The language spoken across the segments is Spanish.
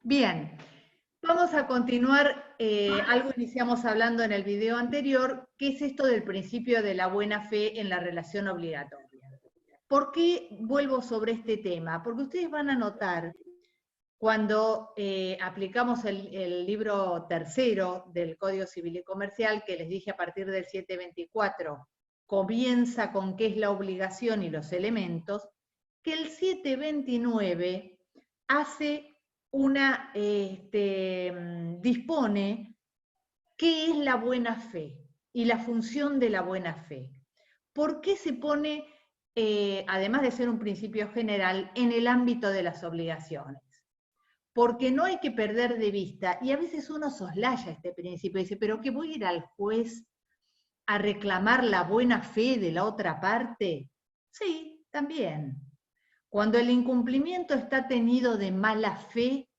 Bien, vamos a continuar, algo iniciamos hablando en el video anterior, que es esto del principio de la buena fe en la relación obligatoria. ¿Por qué vuelvo sobre este tema? Porque ustedes van a notar, cuando aplicamos el libro tercero del Código Civil y Comercial, que les dije a partir del 724, comienza con qué es la obligación y los elementos, que el 729 hace dispone qué es la buena fe y la función de la buena fe. ¿Por qué se pone, además de ser un principio general, en el ámbito de las obligaciones? Porque no hay que perder de vista, y a veces uno soslaya este principio y dice, pero ¿qué voy a ir al juez a reclamar la buena fe de la otra parte? Sí, también. Cuando el incumplimiento está tenido de mala fe,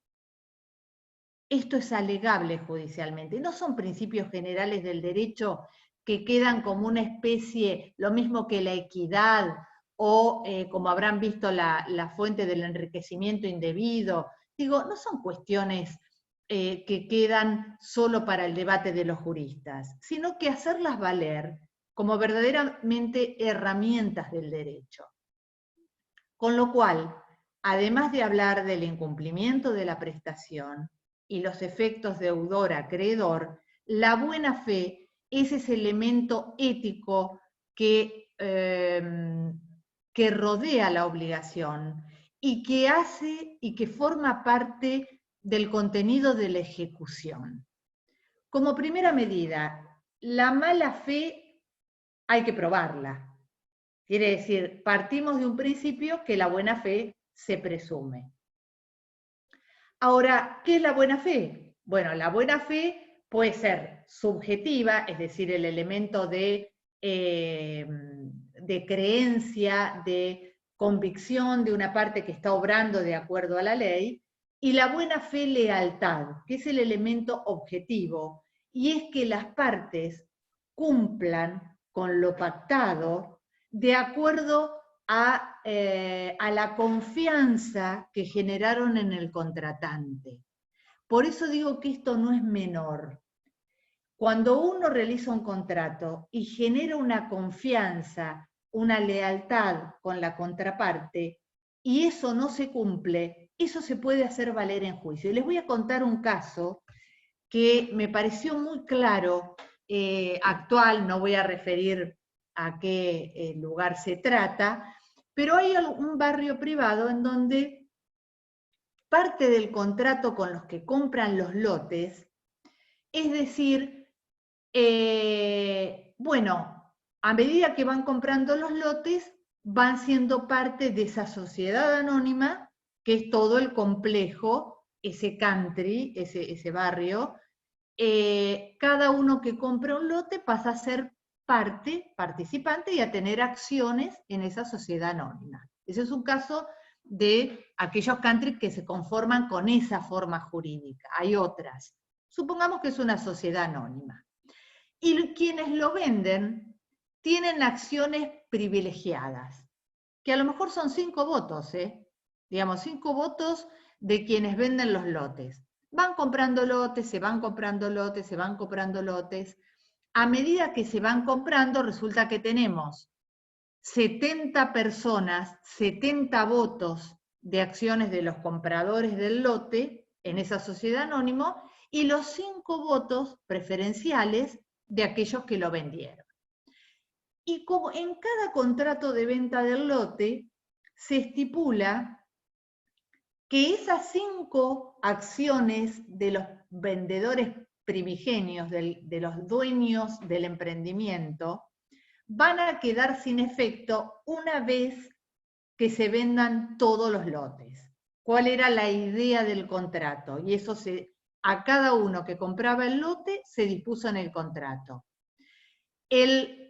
esto es alegable judicialmente. No son principios generales del derecho que quedan como una especie, lo mismo que la equidad o como habrán visto la fuente del enriquecimiento indebido. Digo, no son cuestiones que quedan solo para el debate de los juristas, sino que hacerlas valer como verdaderamente herramientas del derecho. Con lo cual, además de hablar del incumplimiento de la prestación y los efectos deudor-acreedor, la buena fe es ese elemento ético que rodea la obligación y que hace y que forma parte del contenido de la ejecución. Como primera medida, la mala fe hay que probarla. Quiere decir, partimos de un principio que la buena fe se presume. Ahora, ¿qué es la buena fe? Bueno, la buena fe puede ser subjetiva, es decir, el elemento de creencia, de convicción de una parte que está obrando de acuerdo a la ley, y la buena fe lealtad, que es el elemento objetivo, y es que las partes cumplan con lo pactado de acuerdo a la confianza que generaron en el contratante. Por eso digo que esto no es menor. Cuando uno realiza un contrato y genera una confianza, una lealtad con la contraparte, y eso no se cumple, eso se puede hacer valer en juicio. Y les voy a contar un caso que me pareció muy claro, actual, no voy a referir a qué lugar se trata, pero hay un barrio privado en donde parte del contrato con los que compran los lotes, es decir, bueno, a medida que van comprando los lotes, van siendo parte de esa sociedad anónima, que es todo el complejo, ese country, ese barrio. Cada uno que compra un lote pasa a ser participante y a tener acciones en esa sociedad anónima. Ese es un caso de aquellos country que se conforman con esa forma jurídica. Hay otras. Supongamos que es una sociedad anónima. Y quienes lo venden tienen acciones privilegiadas, que a lo mejor son 5 votos, digamos, 5 votos de quienes venden los lotes. Van comprando lotes, se van comprando lotes, se van comprando lotes. A medida que se van comprando, resulta que tenemos 70 personas, 70 votos de acciones de los compradores del lote en esa sociedad anónima y los 5 votos preferenciales de aquellos que lo vendieron. Y como en cada contrato de venta del lote se estipula que esas 5 acciones de los vendedores primigenios, de los dueños del emprendimiento, van a quedar sin efecto una vez que se vendan todos los lotes. ¿Cuál era la idea del contrato? Y eso a cada uno que compraba el lote se dispuso en el contrato.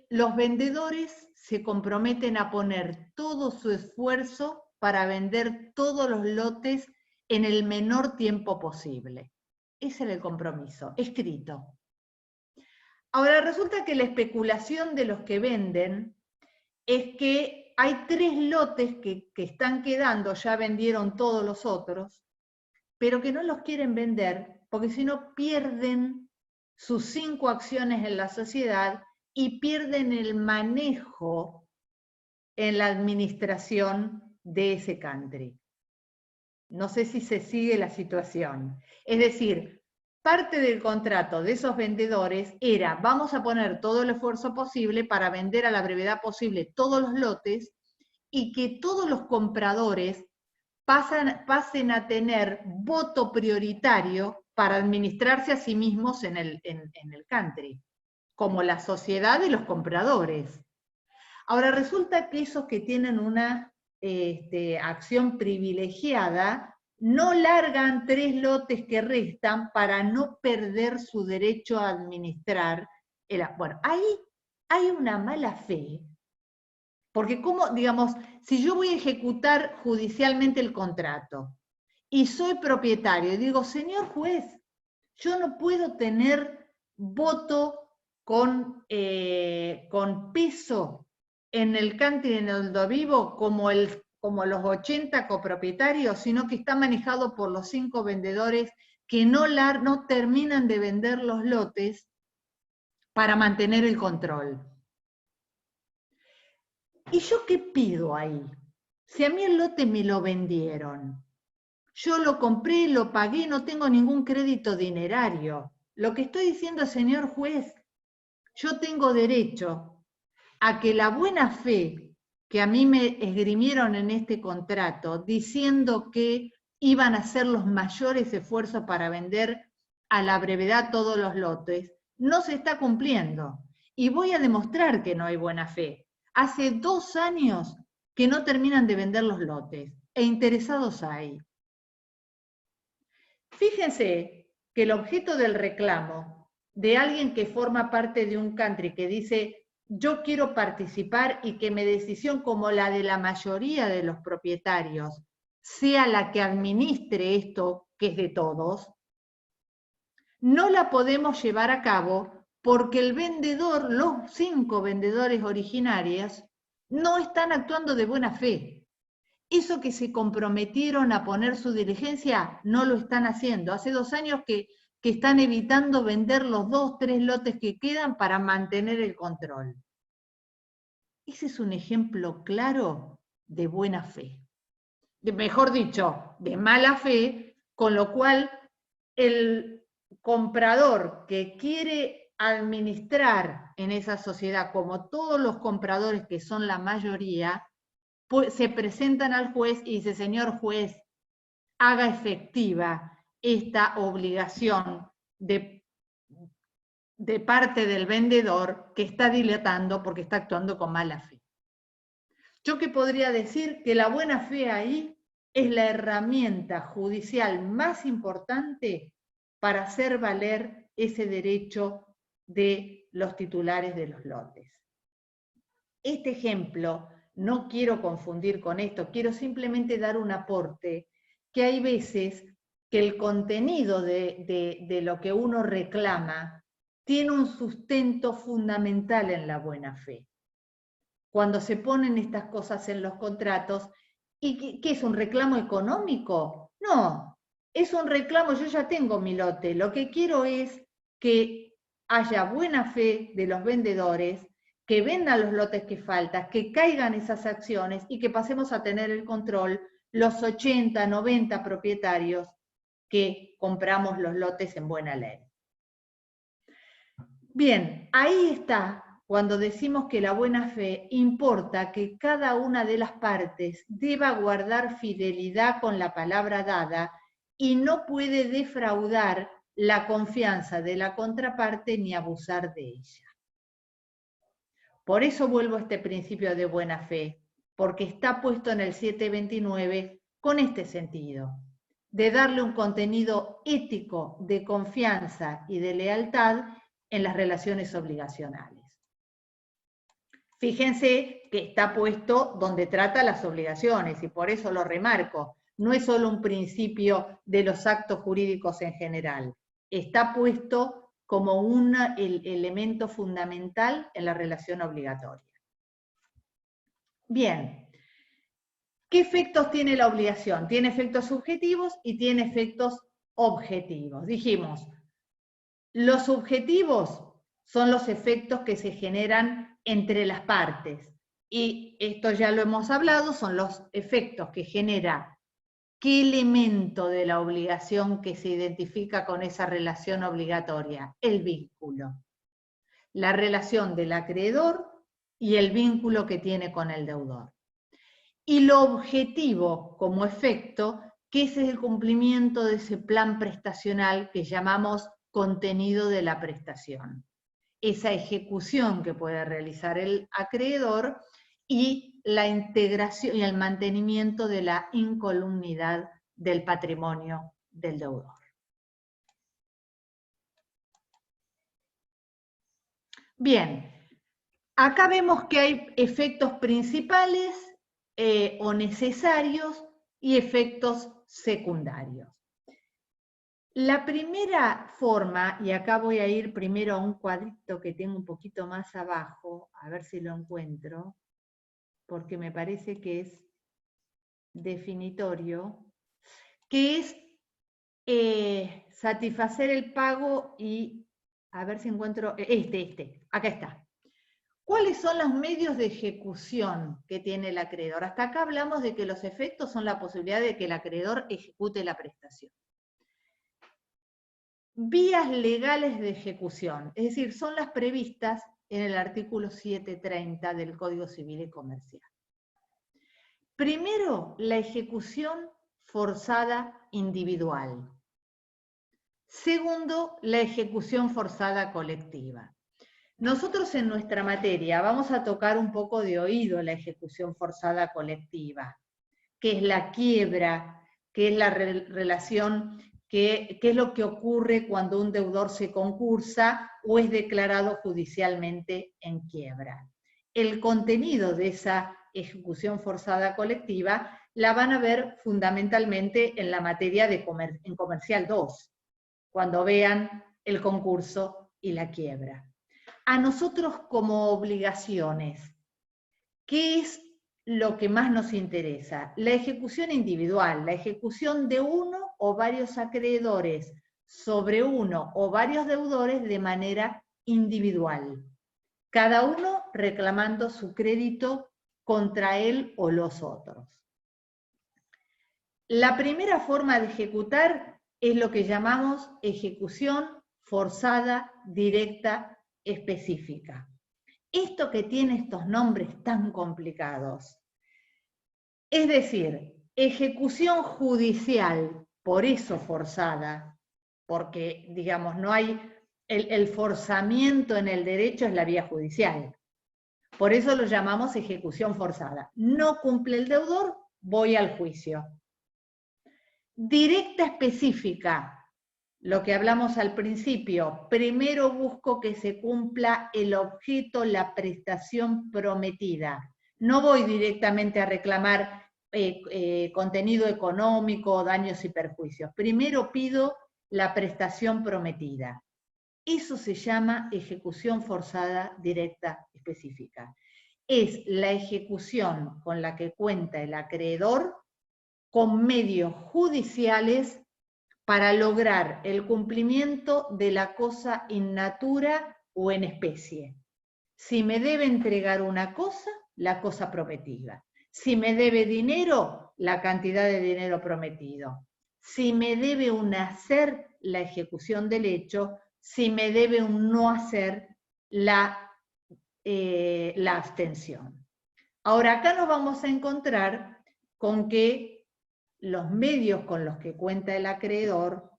Los vendedores se comprometen a poner todo su esfuerzo para vender todos los lotes en el menor tiempo posible. Ese era el compromiso, escrito. Ahora resulta que la especulación de los que venden es que hay 3 lotes que están quedando, ya vendieron todos los otros, pero que no los quieren vender porque si no pierden sus 5 acciones en la sociedad y pierden el manejo en la administración de ese country. No sé si se sigue la situación. Es decir, parte del contrato de esos vendedores era, vamos a poner todo el esfuerzo posible para vender a la brevedad posible todos los lotes y que todos los compradores pasen a tener voto prioritario para administrarse a sí mismos en el country, como la sociedad de los compradores. Ahora, resulta que esos que tienen una acción privilegiada no largan 3 lotes que restan para no perder su derecho a administrar. Bueno, ahí hay una mala fe, porque como, digamos, si yo voy a ejecutar judicialmente el contrato y soy propietario y digo, señor juez, yo no puedo tener voto con peso en el country, en el do vivo, como los 80 copropietarios, sino que está manejado por los 5 vendedores que no terminan de vender los lotes para mantener el control. ¿Y yo qué pido ahí? Si a mí el lote me lo vendieron, yo lo compré, lo pagué, no tengo ningún crédito dinerario. Lo que estoy diciendo, señor juez, yo tengo derecho a que la buena fe que a mí me esgrimieron en este contrato, diciendo que iban a hacer los mayores esfuerzos para vender a la brevedad todos los lotes, no se está cumpliendo. Y voy a demostrar que no hay buena fe. Hace 2 años que no terminan de vender los lotes, e interesados hay. Fíjense que el objeto del reclamo de alguien que forma parte de un country que dice yo quiero participar y que mi decisión, como la de la mayoría de los propietarios, sea la que administre esto que es de todos, no la podemos llevar a cabo porque el vendedor, los 5 vendedores originarios, no están actuando de buena fe. Eso que se comprometieron a poner su diligencia, no lo están haciendo. Hace 2 años que están evitando vender los 2, 3 lotes que quedan para mantener el control. Ese es un ejemplo claro de buena fe. Mejor dicho, de mala fe, con lo cual el comprador que quiere administrar en esa sociedad, como todos los compradores que son la mayoría, se presentan al juez y dice, señor juez, haga efectiva esta obligación de parte del vendedor que está dilatando porque está actuando con mala fe. Yo que podría decir que la buena fe ahí es la herramienta judicial más importante para hacer valer ese derecho de los titulares de los lotes. Este ejemplo, no quiero confundir con esto, quiero simplemente dar un aporte, que hay veces que el contenido de lo que uno reclama tiene un sustento fundamental en la buena fe. Cuando se ponen estas cosas en los contratos, ¿y qué es un reclamo económico? No, es un reclamo, yo ya tengo mi lote, lo que quiero es que haya buena fe de los vendedores, que vendan los lotes que faltan, que caigan esas acciones y que pasemos a tener el control los 80, 90 propietarios que compramos los lotes en buena ley. Bien, ahí está. Cuando decimos que la buena fe importa que cada una de las partes deba guardar fidelidad con la palabra dada y no puede defraudar la confianza de la contraparte ni abusar de ella. Por eso vuelvo a este principio de buena fe, porque está puesto en el 729 con este sentido, de darle un contenido ético de confianza y de lealtad en las relaciones obligacionales. Fíjense que está puesto donde trata las obligaciones, y por eso lo remarco, no es solo un principio de los actos jurídicos en general, está puesto como el elemento fundamental en la relación obligatoria. Bien, ¿Qué efectos tiene la obligación? Tiene efectos subjetivos y tiene efectos objetivos. Dijimos, los subjetivos son los efectos que se generan entre las partes. Y esto ya lo hemos hablado, son los efectos que genera qué elemento de la obligación que se identifica con esa relación obligatoria, el vínculo. La relación del acreedor y el vínculo que tiene con el deudor. Y lo objetivo como efecto, que es el cumplimiento de ese plan prestacional que llamamos contenido de la prestación. Esa ejecución que puede realizar el acreedor y la integración y el mantenimiento de la incolumnidad del patrimonio del deudor. Bien, acá vemos que hay efectos principales o necesarios y efectos secundarios. La primera forma, y acá voy a ir primero a un cuadrito que tengo un poquito más abajo, a ver si lo encuentro, porque me parece que es definitorio, que es satisfacer el pago y, a ver si encuentro, acá está. ¿Cuáles son los medios de ejecución que tiene el acreedor? Hasta acá hablamos de que los efectos son la posibilidad de que el acreedor ejecute la prestación. Vías legales de ejecución, es decir, son las previstas en el artículo 730 del Código Civil y Comercial. Primero, la ejecución forzada individual. Segundo, la ejecución forzada colectiva. Nosotros en nuestra materia vamos a tocar un poco de oído la ejecución forzada colectiva, que es la quiebra, que es la relación, que es lo que ocurre cuando un deudor se concursa o es declarado judicialmente en quiebra. El contenido de esa ejecución forzada colectiva la van a ver fundamentalmente en la materia de en Comercial 2, cuando vean el concurso y la quiebra. A nosotros como obligaciones, ¿qué es lo que más nos interesa? La ejecución individual, la ejecución de uno o varios acreedores sobre uno o varios deudores de manera individual, cada uno reclamando su crédito contra él o los otros. La primera forma de ejecutar es lo que llamamos ejecución forzada directa específica. Esto que tiene estos nombres tan complicados, es decir, ejecución judicial, por eso forzada, porque, digamos, no hay, el forzamiento en el derecho es la vía judicial. Por eso lo llamamos ejecución forzada. No cumple el deudor, voy al juicio. Directa específica, lo que hablamos al principio, primero busco que se cumpla el objeto, la prestación prometida. No voy directamente a reclamar contenido económico, daños y perjuicios. Primero pido la prestación prometida. Eso se llama ejecución forzada directa específica. Es la ejecución con la que cuenta el acreedor con medios judiciales para lograr el cumplimiento de la cosa in natura o en especie. Si me debe entregar una cosa, la cosa prometida. Si me debe dinero, la cantidad de dinero prometido. Si me debe un hacer, la ejecución del hecho. Si me debe un no hacer, la abstención. Ahora, acá nos vamos a encontrar con que los medios con los que cuenta el acreedor,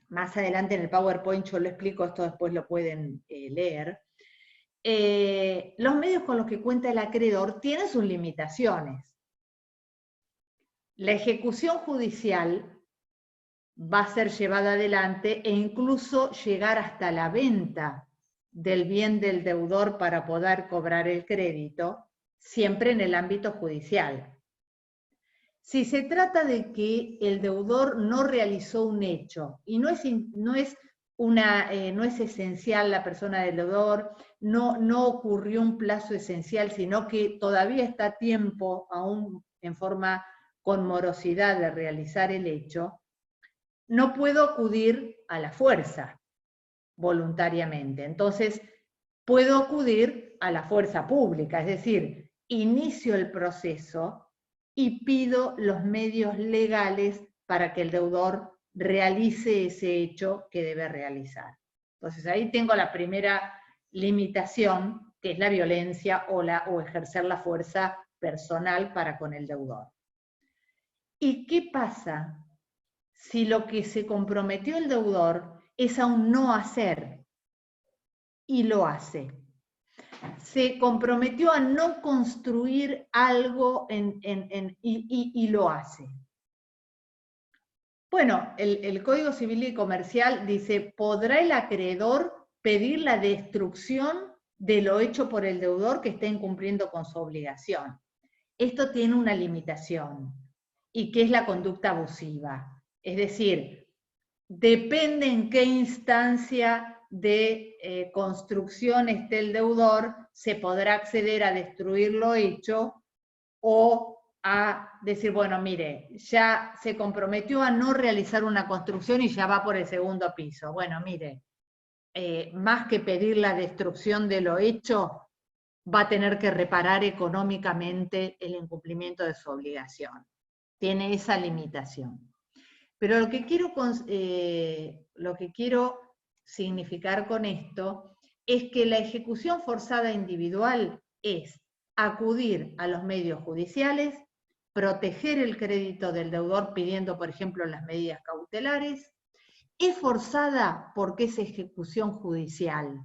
más adelante en el PowerPoint yo lo explico, esto después lo pueden leer, los medios con los que cuenta el acreedor tienen sus limitaciones. La ejecución judicial va a ser llevada adelante e incluso llegar hasta la venta del bien del deudor para poder cobrar el crédito, siempre en el ámbito judicial. Si se trata de que el deudor no realizó un hecho y no es esencial la persona del deudor, no ocurrió un plazo esencial, sino que todavía está a tiempo, aún en forma con morosidad de realizar el hecho, no puedo acudir a la fuerza voluntariamente. Entonces, puedo acudir a la fuerza pública, es decir, inicio el proceso y pido los medios legales para que el deudor realice ese hecho que debe realizar. Entonces, ahí tengo la primera limitación, que es la violencia o ejercer la fuerza personal para con el deudor. ¿Y qué pasa si lo que se comprometió el deudor es a un no hacer y lo hace? Se comprometió a no construir algo y lo hace. Bueno, el Código Civil y Comercial dice, ¿podrá el acreedor pedir la destrucción de lo hecho por el deudor que esté incumpliendo con su obligación? Esto tiene una limitación, y que es la conducta abusiva. Es decir, depende en qué instancia de construcción esté el deudor, se podrá acceder a destruir lo hecho o a decir, bueno, mire, ya se comprometió a no realizar una construcción y ya va por el segundo piso. Bueno, mire, más que pedir la destrucción de lo hecho, va a tener que reparar económicamente el incumplimiento de su obligación. Tiene esa limitación. Pero lo que quiero significar con esto es que la ejecución forzada individual es acudir a los medios judiciales, proteger el crédito del deudor pidiendo, por ejemplo, las medidas cautelares. Es forzada porque es ejecución judicial.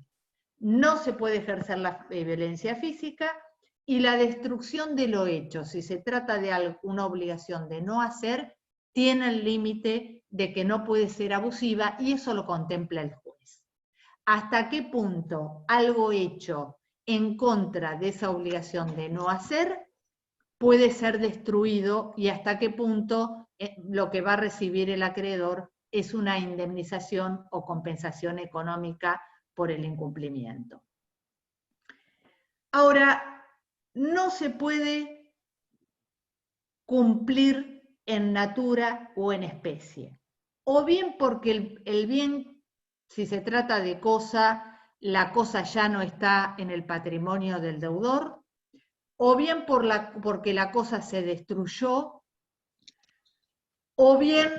No se puede ejercer la violencia física y la destrucción de lo hecho, si se trata de alguna obligación de no hacer, tiene el límite de que no puede ser abusiva y eso lo contempla el juez. ¿Hasta qué punto algo hecho en contra de esa obligación de no hacer puede ser destruido y hasta qué punto lo que va a recibir el acreedor es una indemnización o compensación económica por el incumplimiento? Ahora, no se puede cumplir en natura o en especie. O bien porque el bien, si se trata de cosa, la cosa ya no está en el patrimonio del deudor, o bien porque la cosa se destruyó, o bien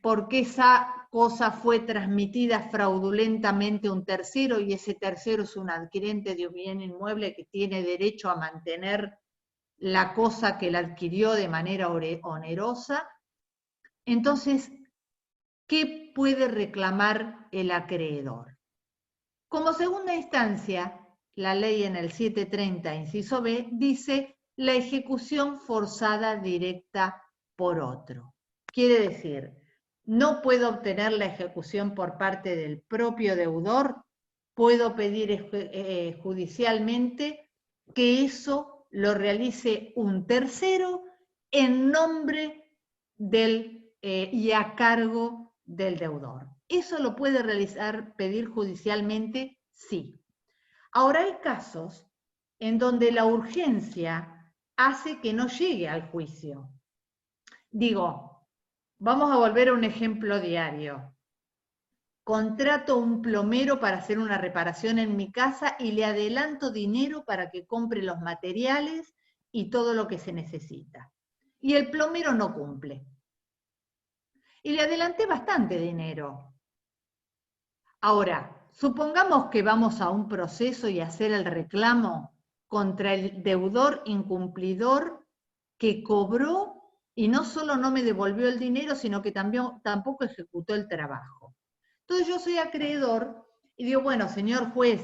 porque esa cosa fue transmitida fraudulentamente a un tercero y ese tercero es un adquirente de un bien inmueble que tiene derecho a mantener la cosa que la adquirió de manera onerosa. Entonces, ¿qué puede reclamar el acreedor? Como segunda instancia, la ley en el 730, inciso B, dice la ejecución forzada directa por otro. Quiere decir, no puedo obtener la ejecución por parte del propio deudor, puedo pedir judicialmente que eso lo realice un tercero en nombre y a cargo del deudor. ¿Eso lo puede pedir judicialmente? Sí. Ahora hay casos en donde la urgencia hace que no llegue al juicio. Digo, vamos a volver a un ejemplo diario. Contrato un plomero para hacer una reparación en mi casa y le adelanto dinero para que compre los materiales y todo lo que se necesita. Y el plomero no cumple. Y le adelanté bastante dinero. Ahora, supongamos que vamos a un proceso y hacer el reclamo contra el deudor incumplidor que cobró y no solo no me devolvió el dinero, sino que tampoco ejecutó el trabajo. Entonces yo soy acreedor y digo, bueno, señor juez,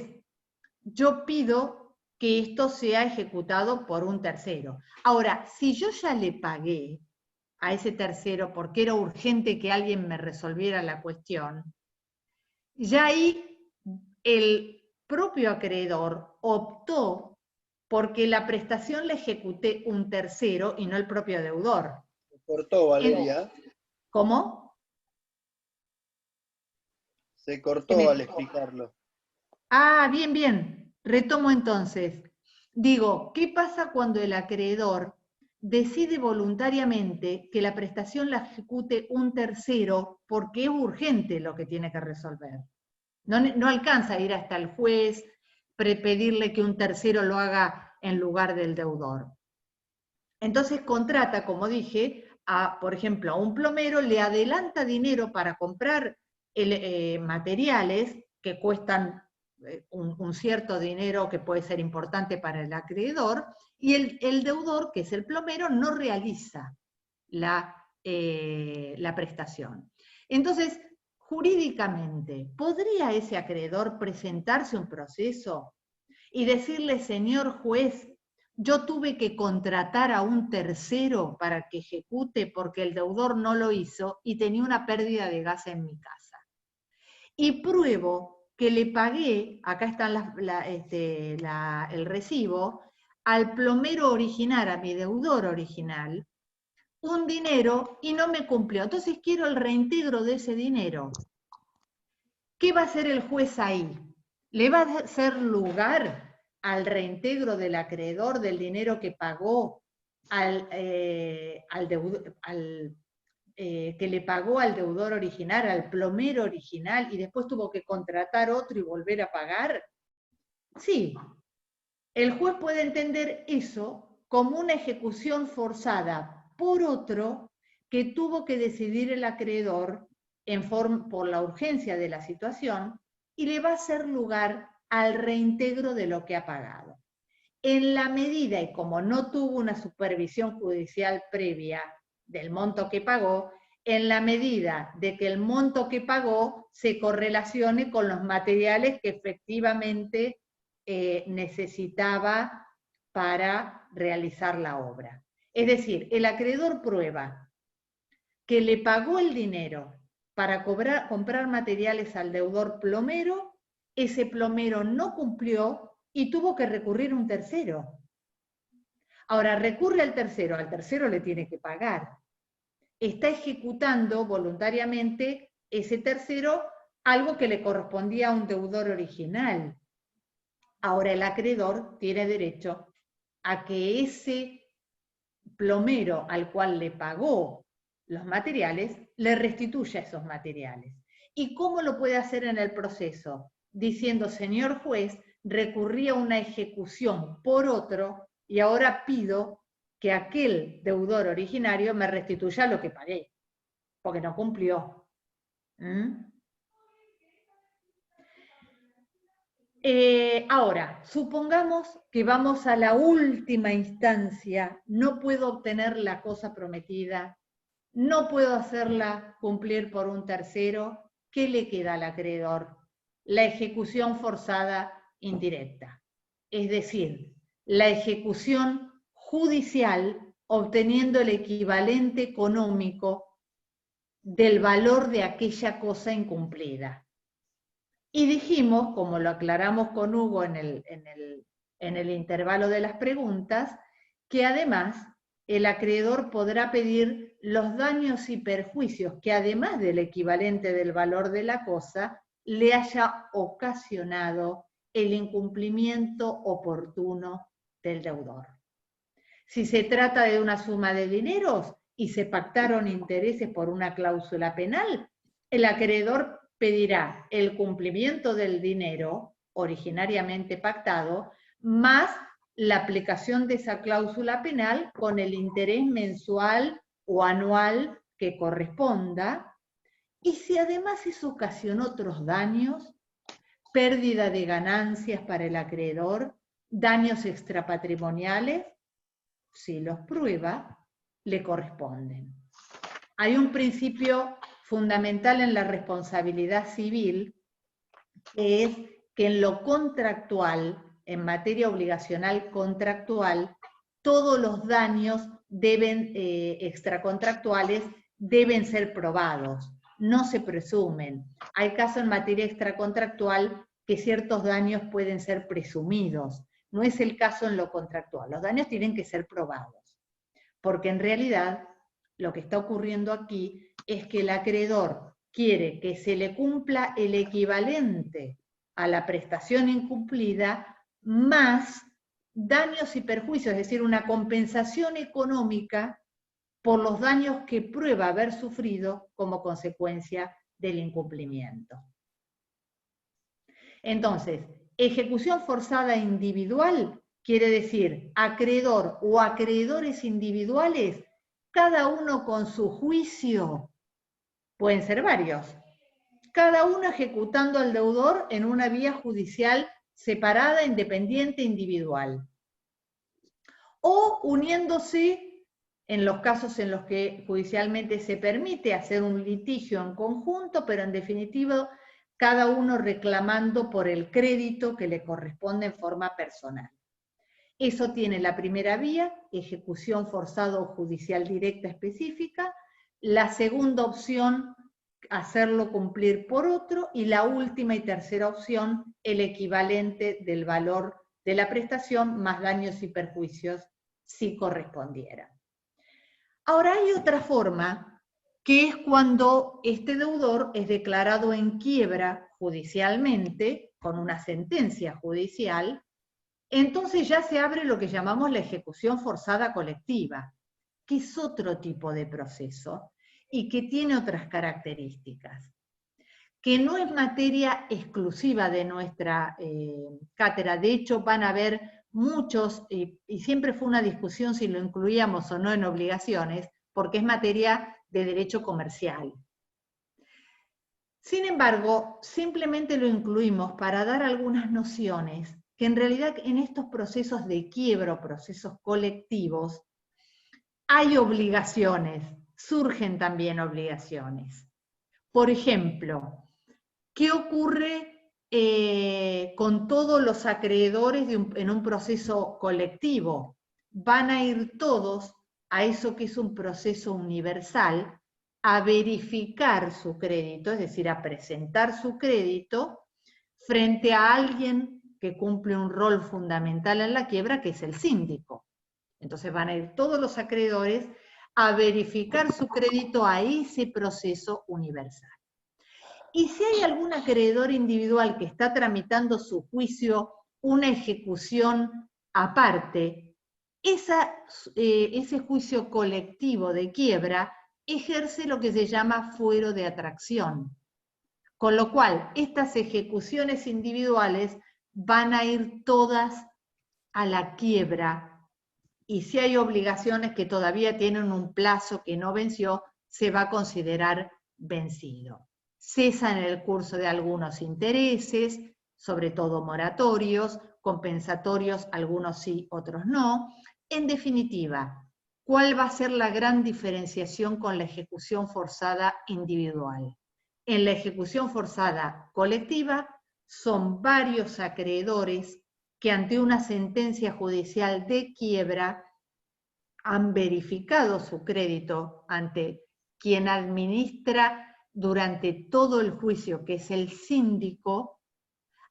yo pido que esto sea ejecutado por un tercero. Ahora, si yo ya le pagué a ese tercero porque era urgente que alguien me resolviera la cuestión, ya ahí el propio acreedor optó porque la prestación la ejecuté un tercero y no el propio deudor. Se cortó, Valeria. ¿Cómo? Se cortó al explicarlo. Ah, bien, bien. Retomo entonces. Digo, ¿qué pasa cuando el acreedor decide voluntariamente que la prestación la ejecute un tercero porque es urgente lo que tiene que resolver. No alcanza a ir hasta el juez, pedirle que un tercero lo haga en lugar del deudor. Entonces contrata, como dije, por ejemplo, a un plomero, le adelanta dinero para comprar materiales que cuestan un cierto dinero que puede ser importante para el acreedor, y el deudor, que es el plomero, no realiza la prestación. Entonces, jurídicamente, ¿podría ese acreedor presentarse un proceso y decirle, señor juez, yo tuve que contratar a un tercero para que ejecute porque el deudor no lo hizo y tenía una pérdida de gas en mi casa? Y pruebo que le pagué, acá está el recibo, al plomero original, a mi deudor original, un dinero y no me cumplió. Entonces quiero el reintegro de ese dinero. ¿Qué va a hacer el juez ahí? ¿Le va a hacer lugar al reintegro del acreedor del dinero que pagó que le pagó al deudor original, al plomero original, y después tuvo que contratar otro y volver a pagar? Sí. El juez puede entender eso como una ejecución forzada por otro que tuvo que decidir el acreedor por la urgencia de la situación, y le va a hacer lugar al reintegro de lo que ha pagado. En la medida, y como no tuvo una supervisión judicial previa del monto que pagó, en la medida de que el monto que pagó se correlacione con los materiales que efectivamente necesitaba para realizar la obra. Es decir, el acreedor prueba que le pagó el dinero para comprar materiales al deudor plomero, ese plomero no cumplió y tuvo que recurrir a un tercero. Ahora, recurre al tercero le tiene que pagar. Está ejecutando voluntariamente ese tercero algo que le correspondía a un deudor original. Ahora el acreedor tiene derecho a que ese plomero al cual le pagó los materiales le restituya esos materiales. ¿Y cómo lo puede hacer en el proceso? Diciendo, señor juez, recurrí a una ejecución por otro y ahora pido que aquel deudor originario me restituya lo que pagué, porque no cumplió. Ahora, supongamos que vamos a la última instancia, no puedo obtener la cosa prometida, no puedo hacerla cumplir por un tercero. ¿Qué le queda al acreedor? La ejecución forzada indirecta, es decir, la ejecución judicial obteniendo el equivalente económico del valor de aquella cosa incumplida. Y dijimos, como lo aclaramos con Hugo en el intervalo de las preguntas, que además el acreedor podrá pedir los daños y perjuicios que, además del equivalente del valor de la cosa, le haya ocasionado el incumplimiento oportuno del deudor. Si se trata de una suma de dineros y se pactaron intereses por una cláusula penal, el acreedor pedirá el cumplimiento del dinero originariamente pactado, más la aplicación de esa cláusula penal con el interés mensual o anual que corresponda. Y si además eso ocasionó otros daños, pérdida de ganancias para el acreedor, daños extrapatrimoniales, si los prueba, le corresponden. Hay un principio fundamental en la responsabilidad civil, que es que en lo contractual, en materia obligacional contractual, todos los daños extracontractuales deben ser probados, no se presumen. Hay casos en materia extracontractual que ciertos daños pueden ser presumidos. No es el caso en lo contractual. Los daños tienen que ser probados, porque en realidad lo que está ocurriendo aquí es que el acreedor quiere que se le cumpla el equivalente a la prestación incumplida más daños y perjuicios, es decir, una compensación económica por los daños que prueba haber sufrido como consecuencia del incumplimiento. Entonces, ejecución forzada individual quiere decir acreedor o acreedores individuales, cada uno con su juicio, pueden ser varios, cada uno ejecutando al deudor en una vía judicial separada, independiente, individual. O uniéndose en los casos en los que judicialmente se permite hacer un litigio en conjunto, pero en definitiva cada uno reclamando por el crédito que le corresponde en forma personal. Eso tiene la primera vía, ejecución forzada o judicial directa específica, la segunda opción, hacerlo cumplir por otro, y la última y tercera opción, el equivalente del valor de la prestación más daños y perjuicios si correspondiera. Ahora hay otra forma, que es cuando este deudor es declarado en quiebra judicialmente, con una sentencia judicial, entonces ya se abre lo que llamamos la ejecución forzada colectiva, que es otro tipo de proceso y que tiene otras características, que no es materia exclusiva de nuestra cátedra. De hecho, van a haber muchos, y siempre fue una discusión si lo incluíamos o no en obligaciones, porque es materia de derecho comercial. Sin embargo, simplemente lo incluimos para dar algunas nociones que en realidad en estos procesos de quiebra, procesos colectivos, hay obligaciones, surgen también obligaciones. Por ejemplo, ¿qué ocurre con todos los acreedores en un proceso colectivo? Van a ir todos a eso que es un proceso universal, a verificar su crédito, es decir, a presentar su crédito frente a alguien que cumple un rol fundamental en la quiebra, que es el síndico. Entonces van a ir todos los acreedores a verificar su crédito a ese proceso universal. Y si hay algún acreedor individual que está tramitando su juicio, una ejecución aparte, ese juicio colectivo de quiebra ejerce lo que se llama fuero de atracción. Con lo cual, estas ejecuciones individuales van a ir todas a la quiebra, y si hay obligaciones que todavía tienen un plazo que no venció, se va a considerar vencido. Cesan el curso de algunos intereses, sobre todo moratorios, compensatorios, algunos sí, otros no. En definitiva, ¿cuál va a ser la gran diferenciación con la ejecución forzada individual? En la ejecución forzada colectiva son varios acreedores que ante una sentencia judicial de quiebra han verificado su crédito ante quien administra durante todo el juicio, que es el síndico,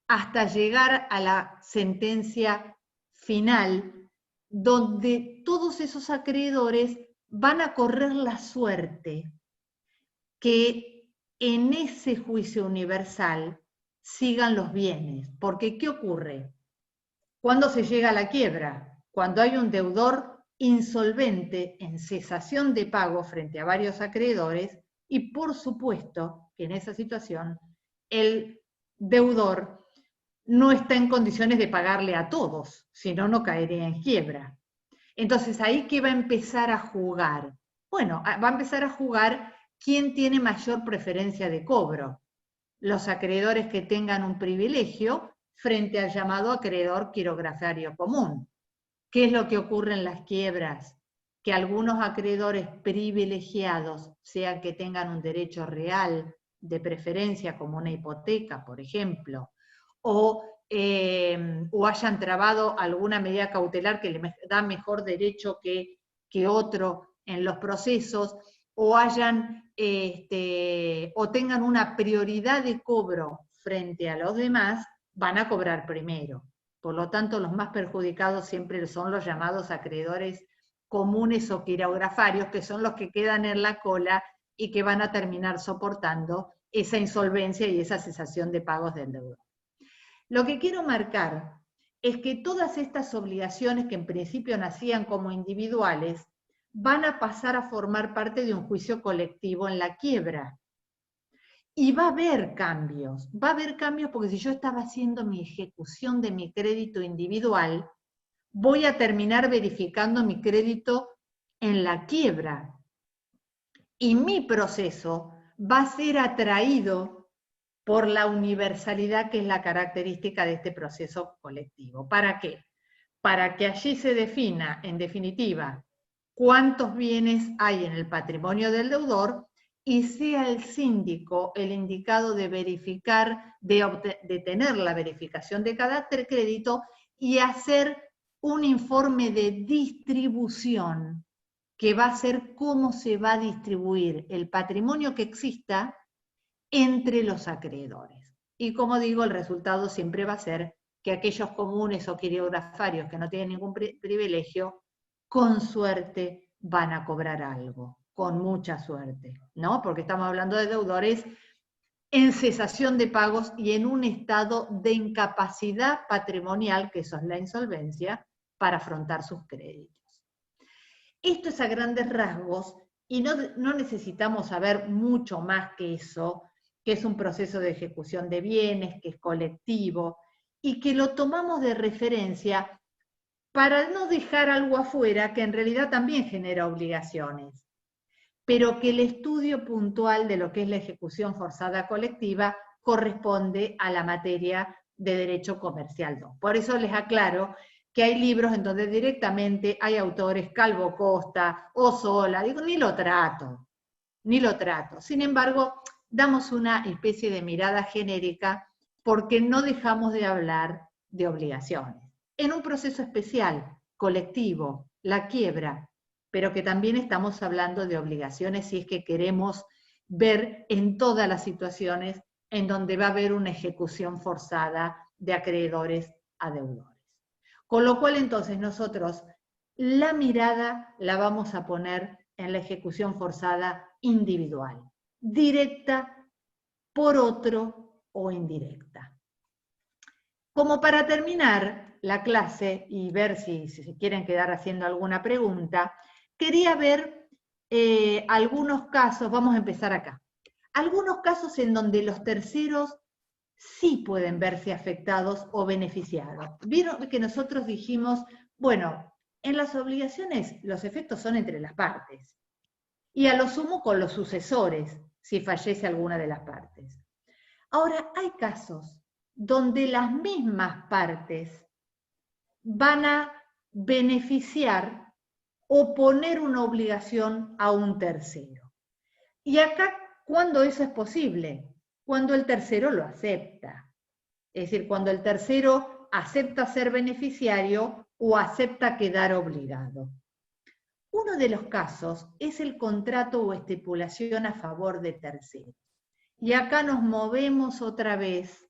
hasta llegar a la sentencia final, donde todos esos acreedores van a correr la suerte que en ese juicio universal sigan los bienes. Porque, ¿qué ocurre? ¿Cuándo se llega a la quiebra? Cuando hay un deudor insolvente en cesación de pago frente a varios acreedores, y por supuesto que en esa situación el deudor no está en condiciones de pagarle a todos, si no, no caería en quiebra. Entonces, ¿ahí qué va a empezar a jugar? Bueno, va a empezar a jugar quién tiene mayor preferencia de cobro. Los acreedores que tengan un privilegio frente al llamado acreedor quirografario común. ¿Qué es lo que ocurre en las quiebras? Que algunos acreedores privilegiados, sean que tengan un derecho real de preferencia como una hipoteca, por ejemplo, o hayan trabado alguna medida cautelar que le da mejor derecho que otro en los procesos, o tengan una prioridad de cobro frente a los demás, van a cobrar primero. Por lo tanto, los más perjudicados siempre son los llamados acreedores comunes o quirografarios, que son los que quedan en la cola y que van a terminar soportando esa insolvencia y esa cesación de pagos del deudor. Lo que quiero marcar es que todas estas obligaciones que en principio nacían como individuales van a pasar a formar parte de un juicio colectivo en la quiebra. Y va a haber cambios porque si yo estaba haciendo mi ejecución de mi crédito individual, voy a terminar verificando mi crédito en la quiebra. Y mi proceso va a ser atraído por la universalidad que es la característica de este proceso colectivo. ¿Para qué? Para que allí se defina, en definitiva, cuántos bienes hay en el patrimonio del deudor y sea el síndico el indicado de verificar, de tener la verificación de carácter crédito y hacer un informe de distribución que va a ser cómo se va a distribuir el patrimonio que exista entre los acreedores. Y como digo, el resultado siempre va a ser que aquellos comunes o quirografarios que no tienen ningún privilegio, con suerte van a cobrar algo, con mucha suerte, ¿no? Porque estamos hablando de deudores en cesación de pagos y en un estado de incapacidad patrimonial, que eso es la insolvencia, para afrontar sus créditos. Esto es a grandes rasgos y no necesitamos saber mucho más que eso, que es un proceso de ejecución de bienes, que es colectivo, y que lo tomamos de referencia para no dejar algo afuera que en realidad también genera obligaciones, pero que el estudio puntual de lo que es la ejecución forzada colectiva corresponde a la materia de Derecho Comercial 2. Por eso les aclaro que hay libros en donde directamente hay autores, Calvo Costa, Osola, digo, ni lo trato. Sin embargo, damos una especie de mirada genérica porque no dejamos de hablar de obligaciones. En un proceso especial, colectivo, la quiebra, pero que también estamos hablando de obligaciones si es que queremos ver en todas las situaciones en donde va a haber una ejecución forzada de acreedores a deudores. Con lo cual, entonces, nosotros la mirada la vamos a poner en la ejecución forzada individual, directa por otro o indirecta. Como para terminar la clase y ver si se quieren quedar haciendo alguna pregunta, quería ver algunos casos, vamos a empezar acá, algunos casos en donde los terceros sí pueden verse afectados o beneficiados. Vieron que nosotros dijimos, bueno, en las obligaciones los efectos son entre las partes y a lo sumo con los sucesores, si fallece alguna de las partes. Ahora, hay casos donde las mismas partes van a beneficiar o poner una obligación a un tercero. Y acá, ¿cuándo eso es posible? Cuando el tercero lo acepta. Es decir, cuando el tercero acepta ser beneficiario o acepta quedar obligado. Uno de los casos es el contrato o estipulación a favor de terceros. Y acá nos movemos otra vez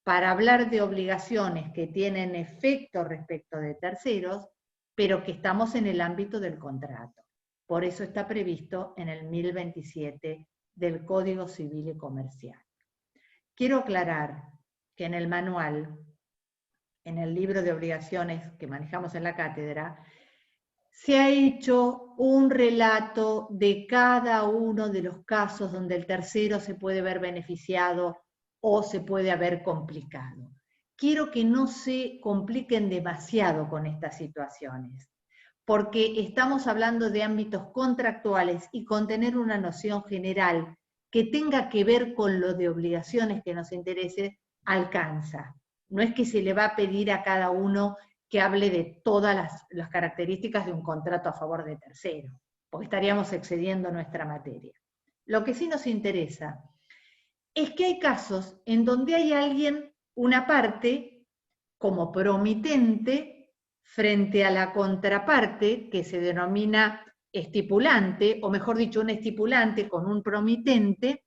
para hablar de obligaciones que tienen efecto respecto de terceros, pero que estamos en el ámbito del contrato. Por eso está previsto en el 1027 del Código Civil y Comercial. Quiero aclarar que en el manual, en el libro de obligaciones que manejamos en la cátedra, se ha hecho un relato de cada uno de los casos donde el tercero se puede ver beneficiado o se puede haber complicado. Quiero que no se compliquen demasiado con estas situaciones, porque estamos hablando de ámbitos contractuales y con tener una noción general que tenga que ver con lo de obligaciones que nos interese, alcanza. No es que se le va a pedir a cada uno que hable de todas las características de un contrato a favor de tercero, porque estaríamos excediendo nuestra materia. Lo que sí nos interesa es que hay casos en donde hay alguien, una parte, como promitente, frente a la contraparte, que se denomina estipulante, o mejor dicho, un estipulante con un promitente,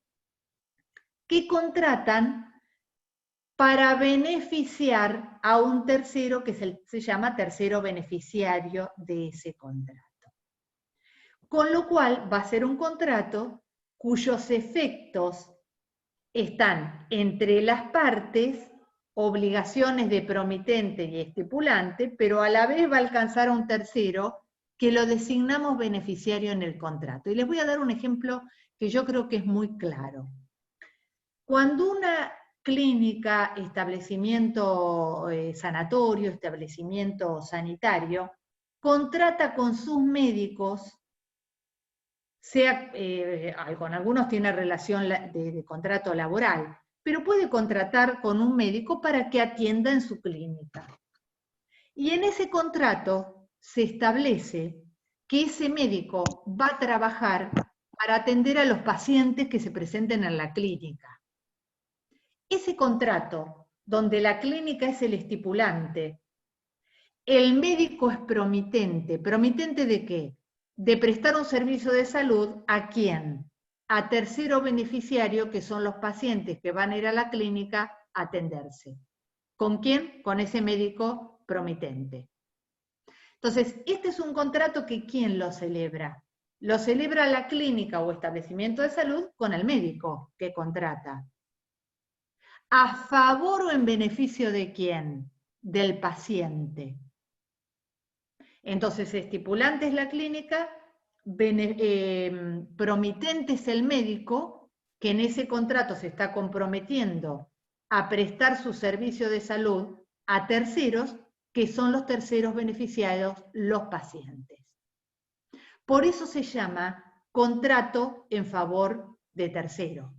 que contratan para beneficiar a un tercero que se llama tercero beneficiario de ese contrato. Con lo cual va a ser un contrato cuyos efectos están entre las partes obligaciones de promitente y estipulante, pero a la vez va a alcanzar a un tercero que lo designamos beneficiario en el contrato. Y les voy a dar un ejemplo que yo creo que es muy claro. Cuando una clínica, establecimiento sanatorio, establecimiento sanitario, contrata con sus médicos, con algunos tiene relación de contrato laboral, pero puede contratar con un médico para que atienda en su clínica. Y en ese contrato se establece que ese médico va a trabajar para atender a los pacientes que se presenten en la clínica. Ese contrato, donde la clínica es el estipulante, el médico es promitente. ¿Promitente de qué? De prestar un servicio de salud ¿a quién? A tercero beneficiario, que son los pacientes que van a ir a la clínica a atenderse. ¿Con quién? Con ese médico promitente. Entonces, este es un contrato que ¿quién lo celebra? Lo celebra la clínica o establecimiento de salud con el médico que contrata. ¿A favor o en beneficio de quién? Del paciente. Entonces, estipulante es la clínica, promitente es el médico, que en ese contrato se está comprometiendo a prestar su servicio de salud a terceros, que son los terceros beneficiados, los pacientes. Por eso se llama contrato en favor de tercero.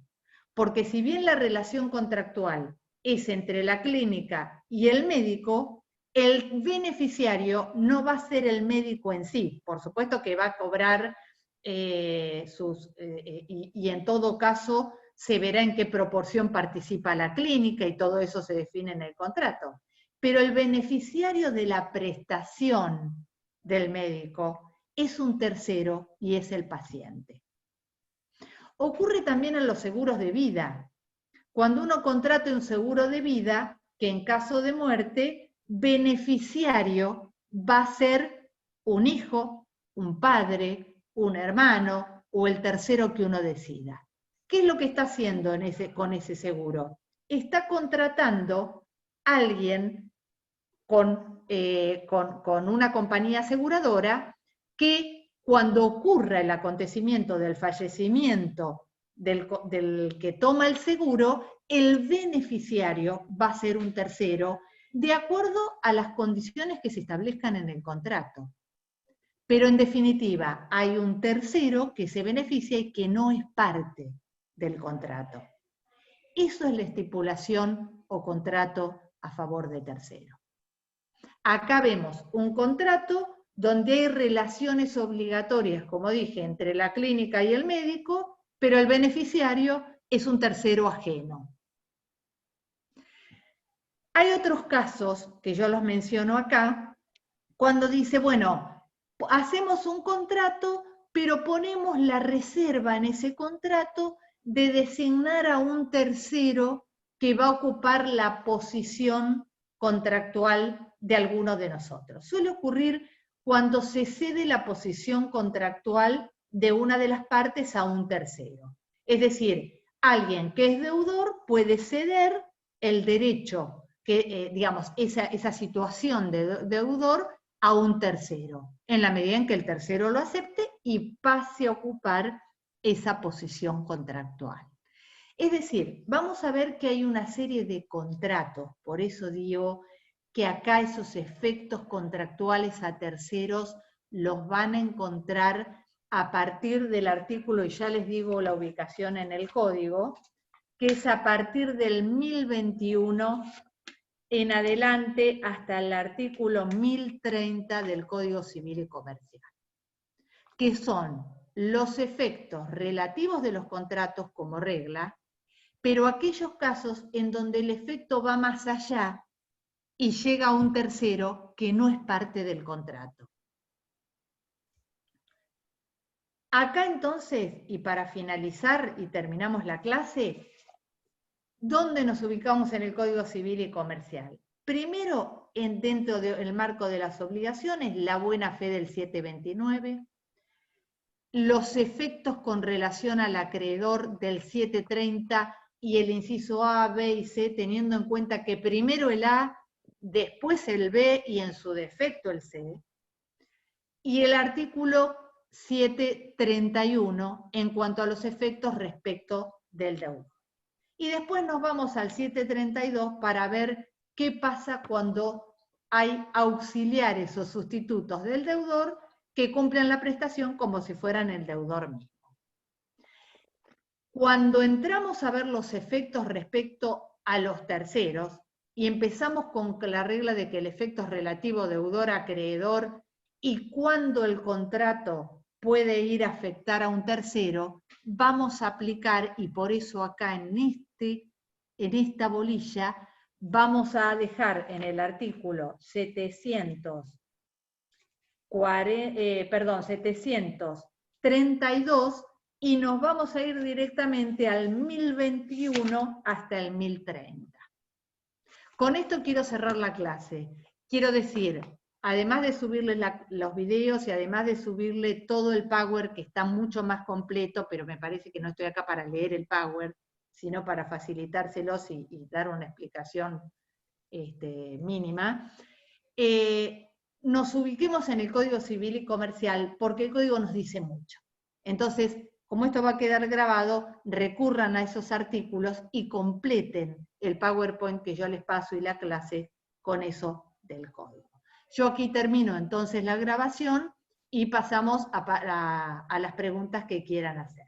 Porque si bien la relación contractual es entre la clínica y el médico, el beneficiario no va a ser el médico en sí. Por supuesto que va a cobrar y en todo caso se verá en qué proporción participa la clínica y todo eso se define en el contrato. Pero el beneficiario de la prestación del médico es un tercero y es el paciente. Ocurre también en los seguros de vida. Cuando uno contrata un seguro de vida, que en caso de muerte, beneficiario va a ser un hijo, un padre, un hermano o el tercero que uno decida. ¿Qué es lo que está haciendo con ese seguro? Está contratando a alguien con una compañía aseguradora que cuando ocurra el acontecimiento del fallecimiento del que toma el seguro, el beneficiario va a ser un tercero, de acuerdo a las condiciones que se establezcan en el contrato. Pero en definitiva, hay un tercero que se beneficia y que no es parte del contrato. Eso es la estipulación o contrato a favor de tercero. Acá vemos un contrato donde hay relaciones obligatorias, como dije, entre la clínica y el médico, pero el beneficiario es un tercero ajeno. Hay otros casos, que yo los menciono acá, cuando dice, bueno, hacemos un contrato, pero ponemos la reserva en ese contrato de designar a un tercero que va a ocupar la posición contractual de alguno de nosotros. Suele ocurrir cuando se cede la posición contractual de una de las partes a un tercero. Es decir, alguien que es deudor puede ceder el derecho, digamos, esa situación de deudor a un tercero, en la medida en que el tercero lo acepte y pase a ocupar esa posición contractual. Es decir, vamos a ver que hay una serie de contratos, por eso digo que acá esos efectos contractuales a terceros los van a encontrar a partir del artículo, y ya les digo la ubicación en el código, que es a partir del 1021 en adelante hasta el artículo 1030 del Código Civil y Comercial, que son los efectos relativos de los contratos como regla, pero aquellos casos en donde el efecto va más allá y llega a un tercero que no es parte del contrato. Acá entonces, y para finalizar y terminamos la clase, ¿dónde nos ubicamos en el Código Civil y Comercial? Primero, dentro del marco de las obligaciones, la buena fe del 729, los efectos con relación al acreedor del 730 y el inciso A, B y C, teniendo en cuenta que primero el A, después el B y en su defecto el C, y el artículo 731 en cuanto a los efectos respecto del deudor. Y después nos vamos al 732 para ver qué pasa cuando hay auxiliares o sustitutos del deudor que cumplen la prestación como si fueran el deudor mismo. Cuando entramos a ver los efectos respecto a los terceros, y empezamos con la regla de que el efecto es relativo deudor-acreedor, y cuando el contrato puede ir a afectar a un tercero, vamos a aplicar, y por eso acá en esta bolilla, vamos a dejar en el artículo 732 y nos vamos a ir directamente al 1021 hasta el 1030. Con esto quiero cerrar la clase. Quiero decir, además de subirles los videos y además de subirle todo el Power, que está mucho más completo, pero me parece que no estoy acá para leer el Power, sino para facilitárselos y dar una explicación mínima, nos ubiquemos en el Código Civil y Comercial, porque el código nos dice mucho. Entonces, como esto va a quedar grabado, recurran a esos artículos y completen el PowerPoint que yo les paso y la clase con eso del código. Yo aquí termino entonces la grabación y pasamos a las preguntas que quieran hacer.